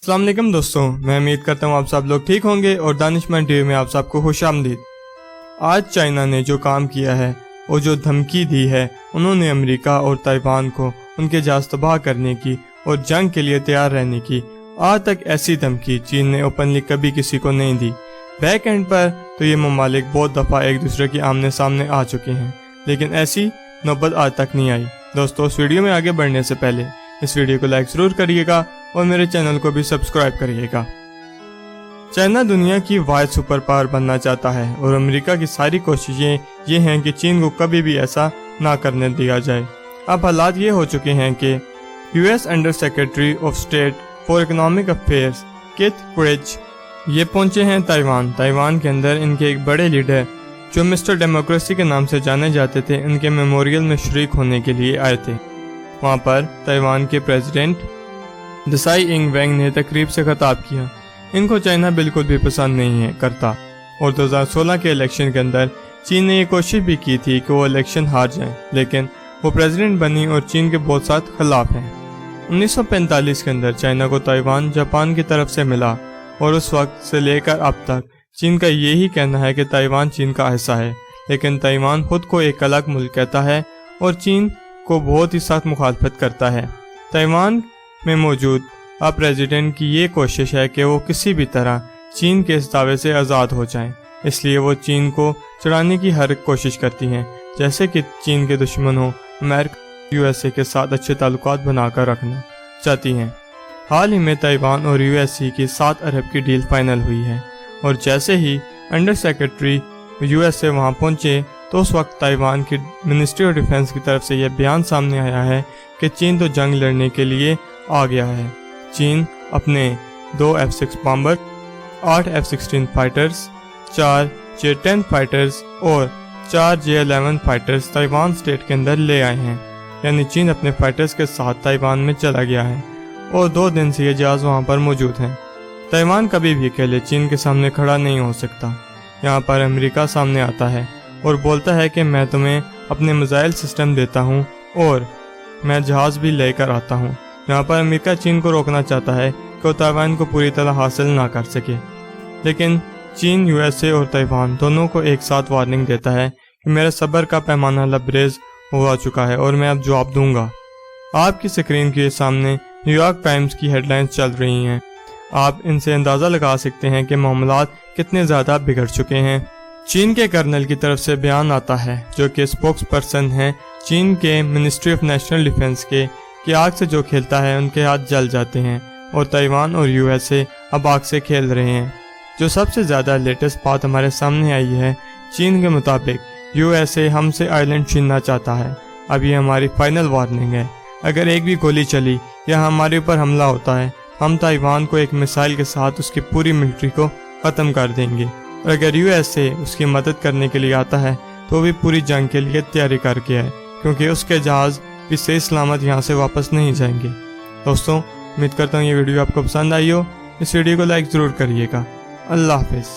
अस्सलाम वालेकुम दोस्तों, मैं उम्मीद करता हूँ आप सब लोग ठीक होंगे और दानिशमंद टीवी में आप सबको खुशामदीद। आज चाइना ने जो काम किया है और जो धमकी दी है, उन्होंने अमेरिका और ताइवान को उनके जहाज तबाह करने की और जंग के लिए तैयार रहने की, आज तक ऐसी धमकी चीन ने ओपनली कभी किसी को नहीं दी। बैक एंड पर तो ये ममालिक बहुत दफ़ा एक दूसरे के आमने सामने आ चुके हैं, लेकिन ऐसी नौबत आज तक नहीं आई। दोस्तों, इस वीडियो में आगे बढ़ने से पहले इस वीडियो को लाइक ज़रूर करिएगा और मेरे चैनल को भी सब्सक्राइब करिएगा। चाइना दुनिया की वाहिद सुपर पावर बनना चाहता है और अमेरिका की सारी कोशिशें ये हैं कि चीन को कभी भी ऐसा ना करने दिया जाए। अब हालात ये हो चुके हैं कि US under secretary of state for economic affairs Keith Krach ये पहुंचे हैं ताइवान के अंदर इनके एक बड़े लीडर जो मिस्टर डेमोक्रेसी के नाम से जाने जाते थे, उनके मेमोरियल में शरीक होने के लिए आए थे। वहाँ पर ताइवान के प्रेसिडेंट दसाई इंग वेंग ने तकरीब से खिताब किया। इनको चाइना बिल्कुल भी पसंद नहीं करता और 2016 के इलेक्शन के अंदर चीन ने ये कोशिश भी की थी कि वो इलेक्शन हार जाए, लेकिन वो प्रेसिडेंट बनी और चीन के बहुत साथ खिलाफ हैं। 1945 के अंदर चाइना को ताइवान जापान की तरफ से मिला और उस वक्त से लेकर अब तक चीन का यही कहना है कि ताइवान चीन का हिस्सा है, लेकिन ताइवान खुद को एक अलग मुल्क कहता है और चीन को बहुत ही सख्त मुखालफत करता है। ताइवान में मौजूद अब प्रेसिडेंट की ये कोशिश है कि वो किसी भी तरह चीन के इस दावे से आज़ाद हो जाएं, इसलिए वो चीन को चुराने की हर कोशिश करती हैं, जैसे कि चीन के दुश्मनों अमेरिका यूएसए के साथ अच्छे ताल्लुकात बनाकर रखना चाहती हैं। हाल ही में ताइवान और यूएसए की 7 अरब की डील फाइनल हुई है और जैसे ही अंडर सेक्रेटरी यूएसए वहाँ पहुँचे तो उस वक्त ताइवान की मिनिस्ट्री ऑफ डिफेंस की तरफ से यह बयान सामने आया है कि चीन तो जंग लड़ने के लिए आ गया है। चीन अपने 2 F-6 bomber, 8 F-16 fighters, 4 J-10 fighters और 4 J-11 फाइटर्स ताइवान स्टेट के अंदर ले आए हैं। यानी चीन अपने फाइटर्स के साथ ताइवान में चला गया है और 2 दिन से ये जहाज वहाँ पर मौजूद हैं। ताइवान कभी भी अकेले चीन के सामने खड़ा नहीं हो सकता। यहाँ पर अमेरिका सामने आता है और बोलता है कि मैं तुम्हें अपने मिसाइल सिस्टम देता हूँ और मैं जहाज़ भी लेकर आता हूँ। यहाँ पर अमेरिका चीन को रोकना चाहता है कि वो ताइवान को पूरी तरह हासिल ना कर सके, लेकिन चीन यूएसए और ताइवान दोनों को एक साथ वार्निंग देता है कि मेरा सब्र का पैमाना लबरेज हो चुका है और मैं अब जवाब दूंगा। आपकी स्क्रीन के सामने न्यूयॉर्क टाइम्स की हेडलाइंस चल रही हैं। आप इनसे अंदाज़ा लगा सकते हैं कि मामलात कितने ज़्यादा बिगड़ चुके हैं। चीन के कर्नल की तरफ से बयान आता है, जो कि स्पोक्स पर्सन हैं चीन के मिनिस्ट्री ऑफ नेशनल डिफेंस के, कि आग से जो खेलता है उनके हाथ जल जाते हैं और ताइवान और यूएसए अब आग से खेल रहे हैं। जो सबसे ज़्यादा लेटेस्ट बात हमारे सामने आई है, चीन के मुताबिक यूएसए हमसे आइलैंड छीनना चाहता है। अब ये हमारी फाइनल वार्निंग है। अगर एक भी गोली चली या हमारे ऊपर हमला होता है, हम ताइवान को एक मिसाइल के साथ उसकी पूरी मिलिट्री को ख़त्म कर देंगे और अगर यूएसए उसकी मदद करने के लिए आता है तो भी पूरी जंग के लिए तैयारी करके है, क्योंकि उसके जहाज़ भी सही सलामत यहाँ से वापस नहीं जाएंगे। दोस्तों, उम्मीद करता हूँ ये वीडियो आपको पसंद आई हो। इस वीडियो को लाइक ज़रूर करिएगा। अल्लाह हाफिज़।